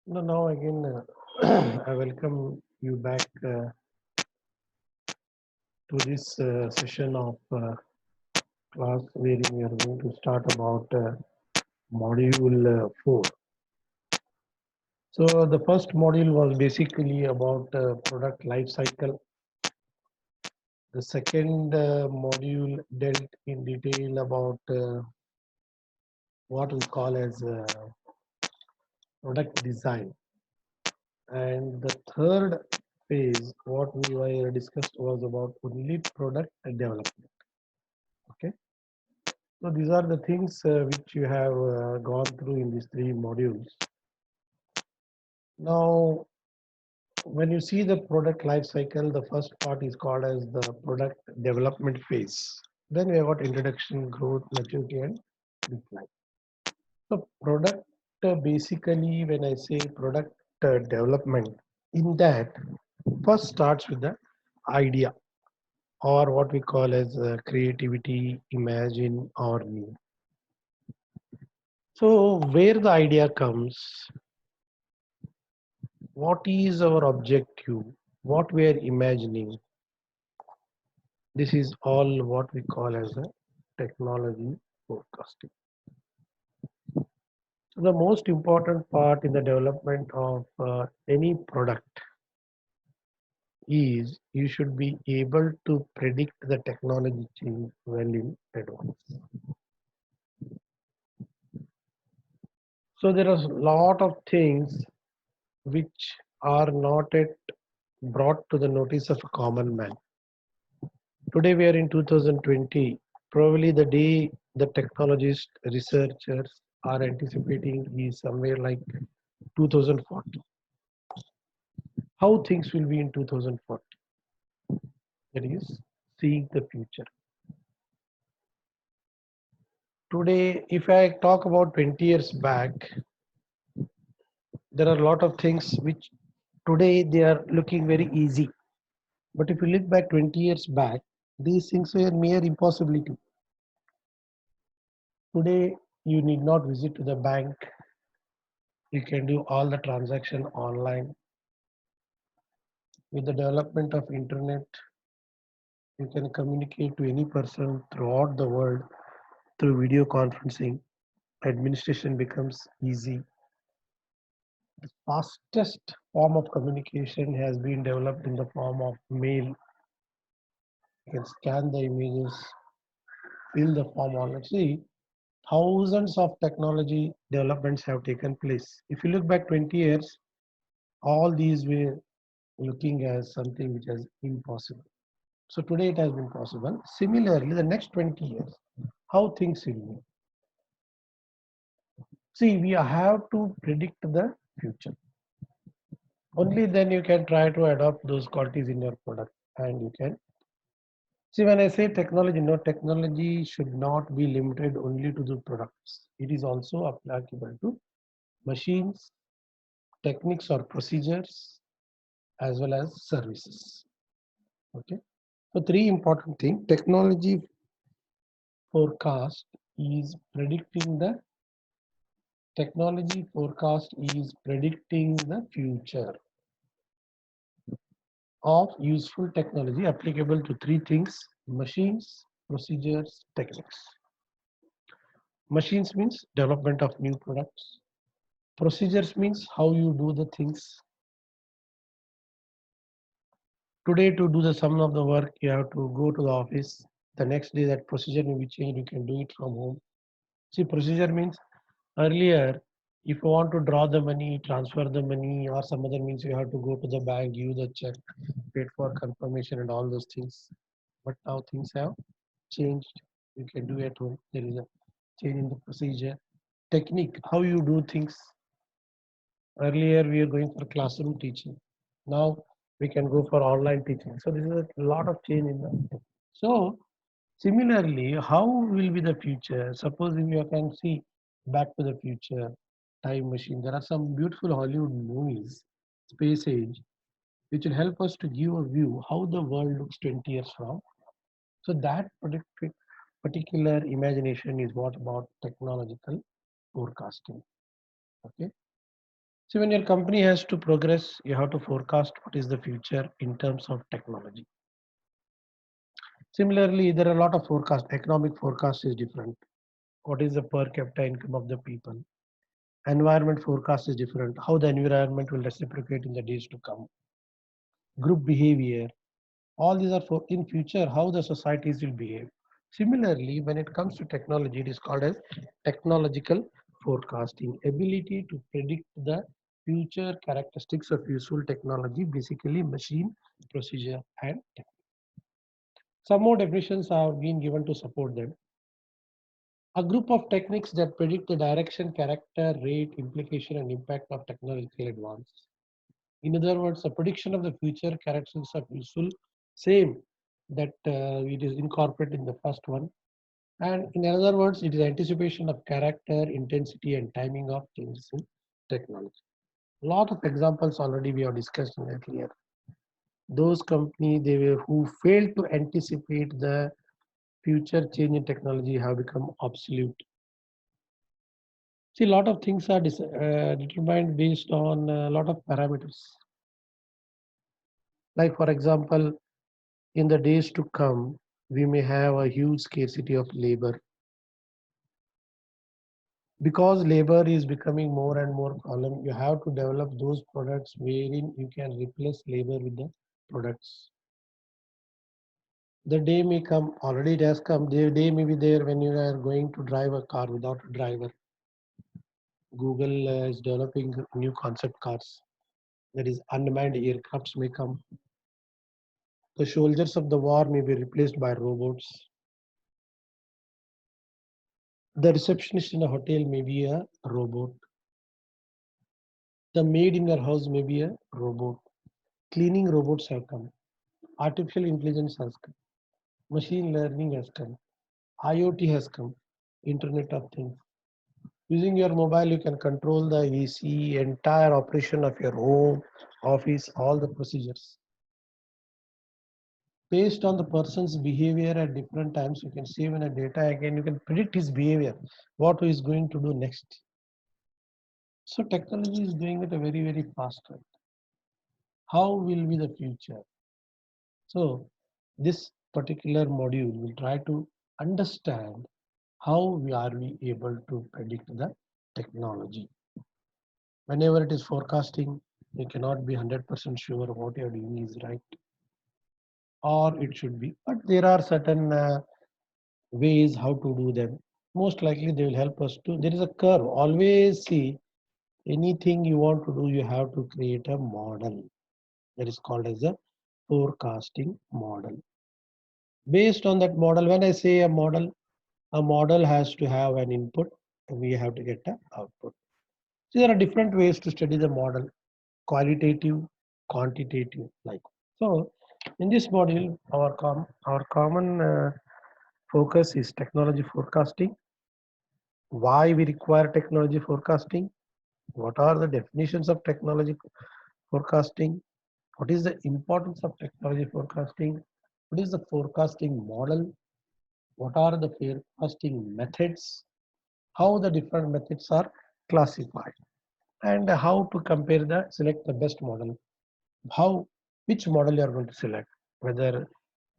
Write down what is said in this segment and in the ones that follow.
Now again, I welcome you back to this session of class wherein we are going to start about module 4. So the first module was basically about product life cycle. The second module dealt in detail about what we call as product design. And the third phase, what we were discussed was about only product development. Okay. So these are the things which you have gone through in these three modules. Now, when you see the product life cycle, the first part is called as the product development phase. Then we have got introduction, growth, maturity, and decline. So product basically, when I say product development, in that first starts with the idea or what we call as creativity, imagine, or new. So where the idea comes, what is our objective, what we are imagining, this is all what we call as a technology forecasting. So the most important part in the development of any product is you should be able to predict the technology change well in advance. So there are a lot of things which are not yet brought to the notice of a common man. Today we are in 2020. Probably the day the technologists, researchers are anticipating is somewhere like 2040. How things will be in 2040? That is seeing the future. Today, if I talk about 20 years back, there are a lot of things which today they are looking very easy. But if you look back 20 years back, these things were mere impossibility. Today, you need not visit to the bank. You can do all the transaction online. With the development of internet, you can communicate to any person throughout the world through video conferencing. Administration becomes easy. The fastest form of communication has been developed in the form of mail. You can scan the images, fill the form online. See, thousands of technology developments have taken place. If you look back 20 years, all these were looking as something which is impossible. So today it has been possible. Similarly, the next 20 years, how things will be. See, we have to predict the future. Only then you can try to adopt those qualities in your product and you can. See, when I say technology, no, technology should not be limited only to the products. It is also applicable to machines, techniques or procedures, as well as services. Okay. So three important things. Technology forecast is predicting the technology forecast is predicting the future of useful technology applicable to three things: machines, procedures, techniques. Machines means development of new products. Procedures means how you do the things. Today, to do the sum of the work, you have to go to the office. The next day, that procedure will be changed. You can do it from home. See, procedure means earlier, if you want to draw the money, transfer the money, or some other means, you have to go to the bank, give the check, wait for confirmation, and all those things. But now things have changed. You can do at home. There is a change in the procedure. Technique, how you do things. Earlier, we were going for classroom teaching. Now we can go for online teaching. So this is a lot of change in that. So similarly, how will be the future? Suppose if you can see Back to the Future, Time Machine. There are some beautiful Hollywood movies, Space Age, which will help us to give a view how the world looks 20 years from. So that particular imagination is what about technological forecasting. Okay. So when your company has to progress, you have to forecast what is the future in terms of technology. Similarly, there are a lot of forecast. Economic forecast is different. What is the per capita income of the people? Environment forecast is different. How the environment will reciprocate in the days to come. Group behavior. All these are for in future how the societies will behave. Similarly, when it comes to technology, it is called as technological forecasting. Ability to predict the future characteristics of useful technology, basically machine, procedure, and technology. Some more definitions have been given to support them. A group of techniques that predict the direction, character, rate, implication, and impact of technological advance. In other words, a prediction of the future characteristics of useful, same that it is incorporated in the first one. And in other words, it is anticipation of character, intensity, and timing of changes in technology. A lot of examples already we have discussed in earlier. Those companies who failed to anticipate the future change in technology have become obsolete. See, a lot of things are determined based on a lot of parameters. Like, for example, in the days to come, we may have a huge scarcity of labor. Because labor is becoming more and more problem, you have to develop those products wherein you can replace labor with the products. The day may come, already it has come, the day may be there when you are going to drive a car without a driver. Google is developing new concept cars. That is unmanned aircrafts may come. The soldiers of the war may be replaced by robots. The receptionist in a hotel may be a robot. The maid in your house may be a robot. Cleaning robots have come. Artificial intelligence has come. Machine learning has come. IoT has come. Internet of Things. Using your mobile, you can control the AC, entire operation of your home, office, all the procedures. Based on the person's behavior at different times, you can save in a data again, you can predict his behavior, what he is going to do next. So technology is doing it a very, very fast rate. How will be the future? So this particular module will try to understand how we able to predict the technology. Whenever it is forecasting, you cannot be 100% sure what you're doing is right or it should be, but there are certain ways how to do them. Most likely they will help us to, there is a curve. Always see anything you want to do, you have to create a model that is called as a forecasting model. Based on that model, when I say a model has to have an input, we have to get an output. So there are different ways to study the model, qualitative, quantitative, like. So in this module, our common focus is technology forecasting. Why we require technology forecasting? What are the definitions of technology forecasting? What is the importance of technology forecasting? What is the forecasting model? What are the forecasting methods? How the different methods are classified, and how to compare the select the best model. How which model you are going to select? Whether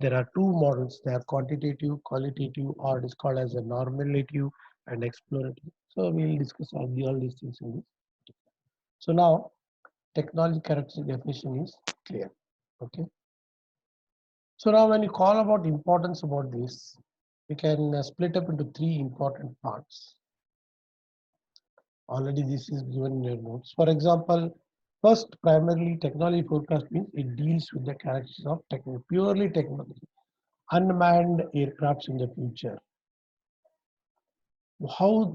there are two models, they are quantitative, qualitative, or it is called as a normative and explorative. So we will discuss all these things in this. So now technology characteristic definition is clear. Okay. So now when you call about importance about this, we can split up into three important parts. Already this is given in your notes. For example, first primarily technology forecast means it deals with the characteristics of technology, purely technology, unmanned aircrafts in the future. How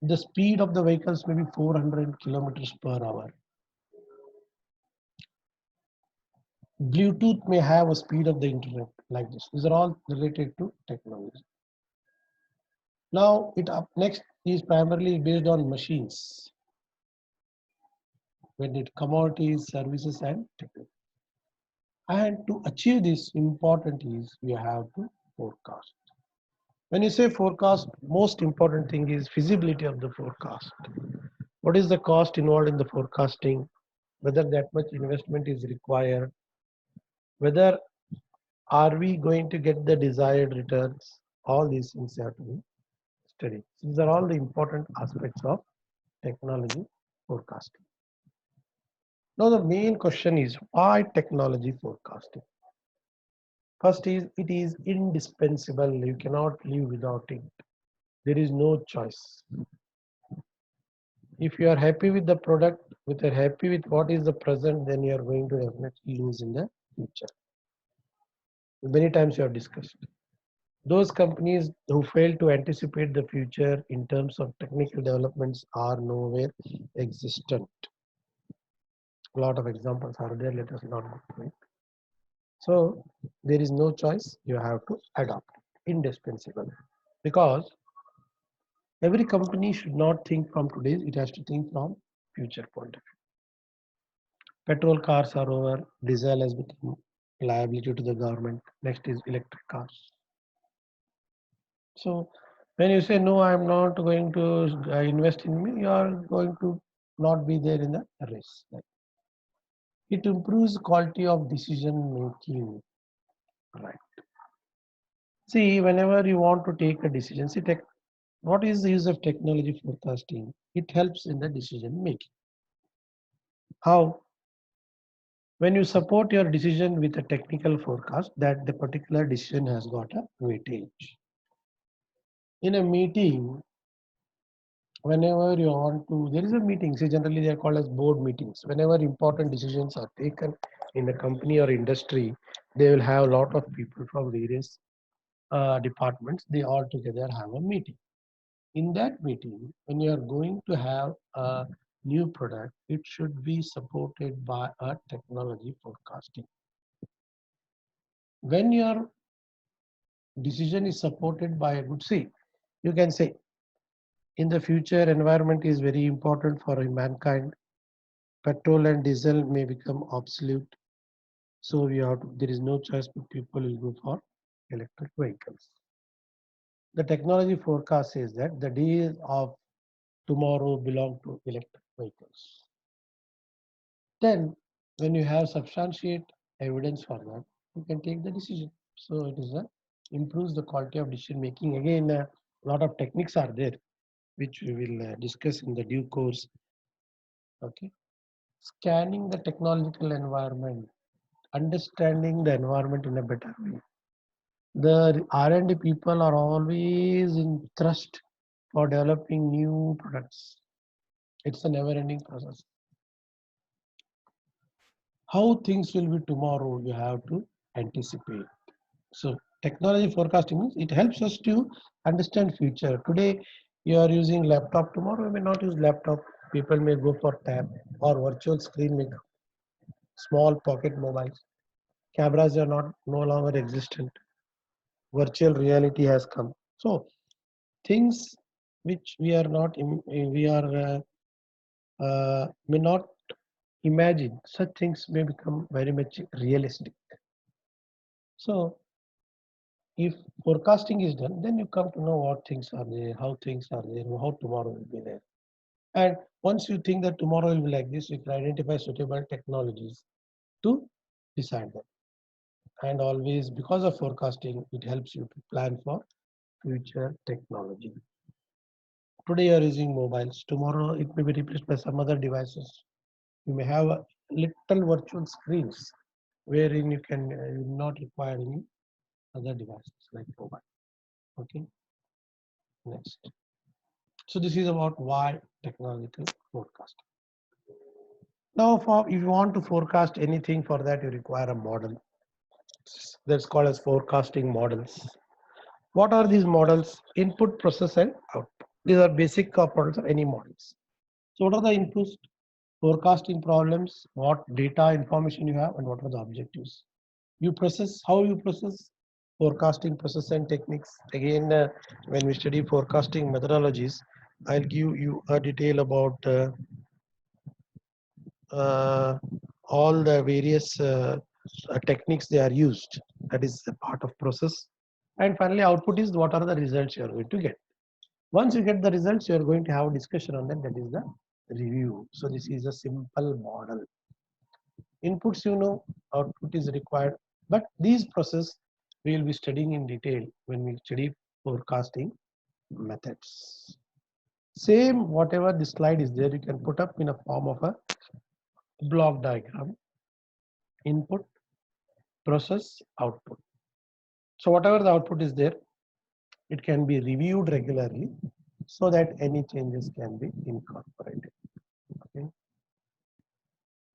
the speed of the vehicles may be 400 kilometers per hour. Bluetooth may have a speed of the internet like this. These are all related to technology. Now it up next is primarily based on machines. When it commodities, services, and technology. And to achieve this, important is we have to forecast. When you say forecast, most important thing is feasibility of the forecast. What is the cost involved in the forecasting? Whether that much investment is required? Whether are we going to get the desired returns? All these things have to be studied. These are all the important aspects of technology forecasting. Now the main question is why technology forecasting? First is it is indispensable. You cannot live without it. There is no choice. If you are happy with the product, if you are happy with what is the present, then you are going to definitely lose in the future. Many times you have discussed. Those companies who fail to anticipate the future in terms of technical developments are nowhere existent. A lot of examples are there. Let us not go through it. So there is no choice. You have to adopt. Indispensable. Because every company should not think from today's, it has to think from future point of view. Petrol cars are over, diesel has become liability to the government. Next is electric cars. So when you say no, I am not going to invest in me, you are going to not be there in the race. It improves quality of decision making. Right. See, whenever you want to take a decision, see, what is the use of technology forecasting? It helps in the decision making. How? When you support your decision with a technical forecast, that the particular decision has got a weightage. In a meeting, whenever you want to, there is a meeting, see generally they are called as board meetings. Whenever important decisions are taken in a company or industry, they will have a lot of people from various departments. They all together have a meeting. In that meeting, when you are going to have a new product, it should be supported by a technology forecasting. When your decision is supported by a good, see, you can say in the future environment is very important for mankind. Petrol and diesel may become obsolete, so there is no choice but people will go for electric vehicles. The technology forecast says that the days of tomorrow belong to electric vehicles. Then when you have substantiate evidence for that, you can take the decision. So it is improves the quality of decision making. Again, a lot of techniques are there which we will discuss in the due course. Okay, scanning the technological environment, understanding the environment in a better way. The R&D people are always in thrust for developing new products. It's a never-ending process. How things will be tomorrow, you have to anticipate. So technology forecasting means it helps us to understand future. Today you are using laptop, tomorrow you may not use laptop. People may go for tab or virtual screen with small pocket mobiles. Cameras are not no longer existent. Virtual reality has come. So things which we are not we are may not imagine, such things may become very much realistic. So if forecasting is done, then you come to know what things are there, how things are there, how tomorrow will be there. And once you think that tomorrow will be like this, you can identify suitable technologies to decide them. And always, because of forecasting, it helps you to plan for future technology. Today you are using mobiles, tomorrow it may be replaced by some other devices. You may have a little virtual screens wherein you can not require any other devices like mobile. Okay, next. So this is about why technological forecasting. Now, if you want to forecast anything, for that you require a model. That's called as forecasting models. What are these models? Input, process, and output. These are basic components of any models. So what are the inputs? Forecasting problems, what data information you have, and what are the objectives. You process, how you process? Forecasting process and techniques. Again, when we study forecasting methodologies, I'll give you a detail about uh, all the various techniques they are used. That is a part of process. And finally, output is what are the results you are going to get. Once you get the results, you are going to have a discussion on that. That is the review. So this is a simple model. Inputs, output is required, but these process we will be studying in detail when we study forecasting methods. Same, whatever the slide is there, you can put up in a form of a block diagram. Input, process, output. So whatever the output is there, it can be reviewed regularly so that any changes can be incorporated. Okay.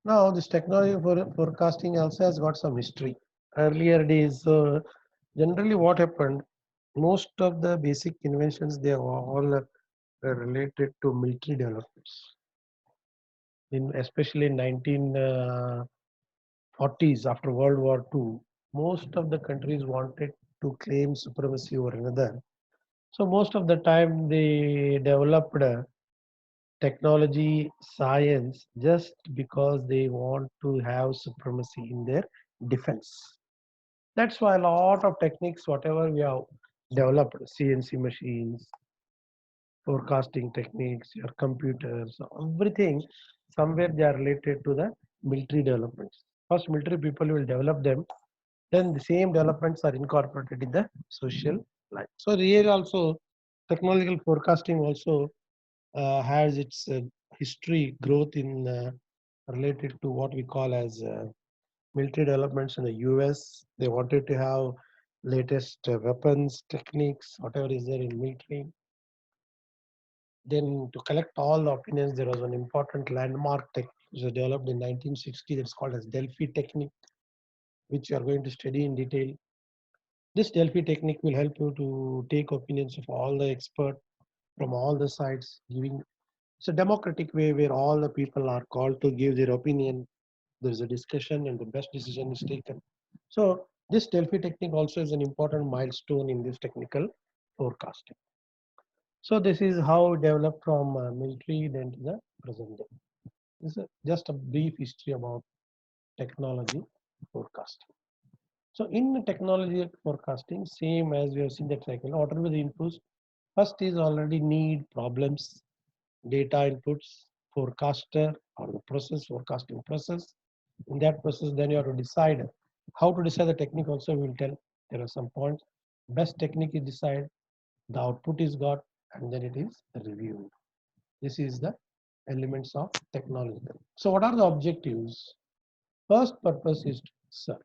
Now this technology for forecasting also has got some history. Earlier days, generally what happened, most of the basic inventions, they are all related to military developments. Especially in 1940s, after World War II, most of the countries wanted to claim supremacy over another. So most of the time they developed technology, science, just because they want to have supremacy in their defense. That's why a lot of techniques, whatever we have developed, CNC machines, forecasting techniques, your computers, everything, somewhere they are related to the military developments. First, military people will develop them, then the same developments are incorporated in the social life. So here also, technological forecasting also has its history growth in related to what we call as military developments in the US. They wanted to have latest weapons, techniques, whatever is there in military. Then to collect all the opinions, there was an important landmark technique which was developed in 1960 that's called as Delphi technique, which you are going to study in detail. This Delphi technique will help you to take opinions of all the experts from all the sides, giving it's a democratic way where all the people are called to give their opinion. There is a discussion and the best decision is taken. So this Delphi technique also is an important milestone in this technical forecasting. So this is how it developed from military then to the present day. This is just a brief history about technology forecasting. So in technology forecasting, same as we have seen that cycle, whatever the inputs, first is already need problems, data inputs, forecaster or the process, forecasting process. In that process, then you have to decide how to decide the technique also we will tell. There are some points. Best technique is decided, the output is got, and then it is reviewed. This is the elements of technological. So what are the objectives? First purpose is to serve.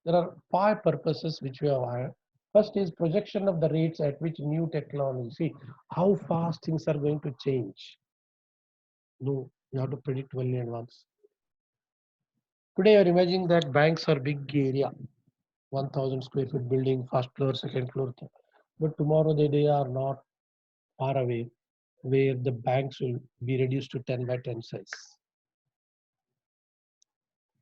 There are 5 purposes which we have had. First is projection of the rates at which new technology. See how fast things are going to change. No, you have to predict well in advance. Today, you're imagining that banks are big area, 1,000 square feet building, first floor, second floor. But tomorrow they are not far away, where the banks will be reduced to 10 by 10 size.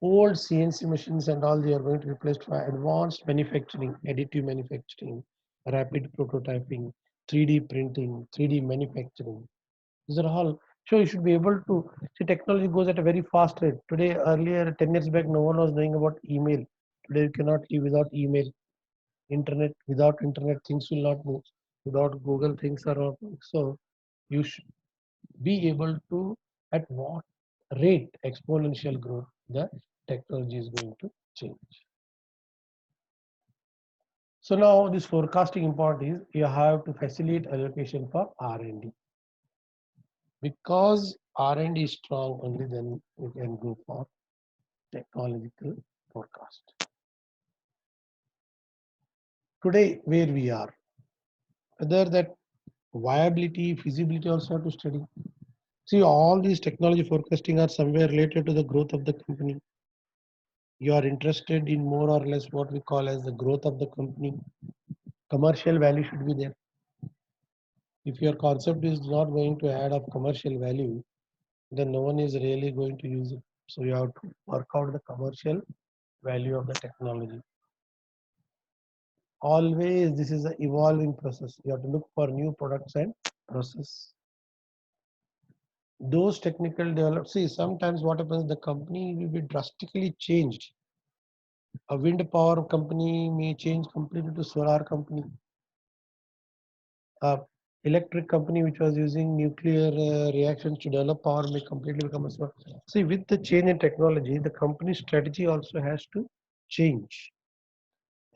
Old CNC machines and all they are going to be replaced by advanced manufacturing, additive manufacturing, rapid prototyping, 3D printing, 3D manufacturing. These are all. So you should be able to see technology goes at a very fast rate. Today, earlier 10 years back, no one was knowing about email. Today you cannot live without email. Internet, without internet, things will not move. Without Google, things are not moving. So you should be able to at what rate exponential growth the technology is going to change. So now this forecasting important is you have to facilitate allocation for R&D. Because R&D is strong, only then we can go for technological forecast. Today, where we are, whether that viability, feasibility also have to study. See, all these technology forecasting are somewhere related to the growth of the company. You are interested in more or less what we call as the growth of the company. Commercial value should be there. If your concept is not going to add up commercial value, then no one is really going to use it. So you have to work out the commercial value of the technology. Always this is an evolving process. You have to look for new products and process. Those technical develop. See, sometimes what happens, the company will be drastically changed. A wind power company may change completely to solar company. electric company which was using nuclear reactions to develop power may completely become a smart. See, with the change in technology, the company strategy also has to change.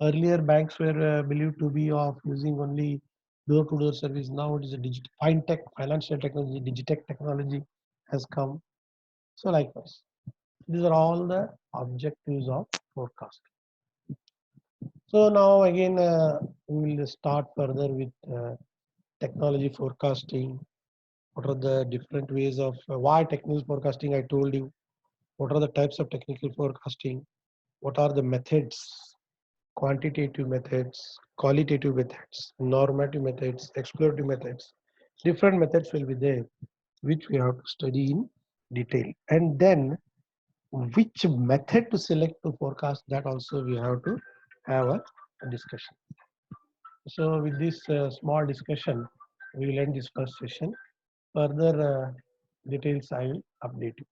Earlier, banks were believed to be of using only door-to-door service. Now it is a digital fintech, financial technology, digitech technology has come. So likewise, these are all the objectives of forecast. So now again, we will start further with technology forecasting. What are the different ways of why technical forecasting? I told you. What are the types of technical forecasting? What are the methods? Quantitative methods, qualitative methods, normative methods, explorative methods. Different methods will be there, which we have to study in detail. And then which method to select to forecast, that also we have to have a discussion. So with this small discussion, we will end this first session. Further details I will update you.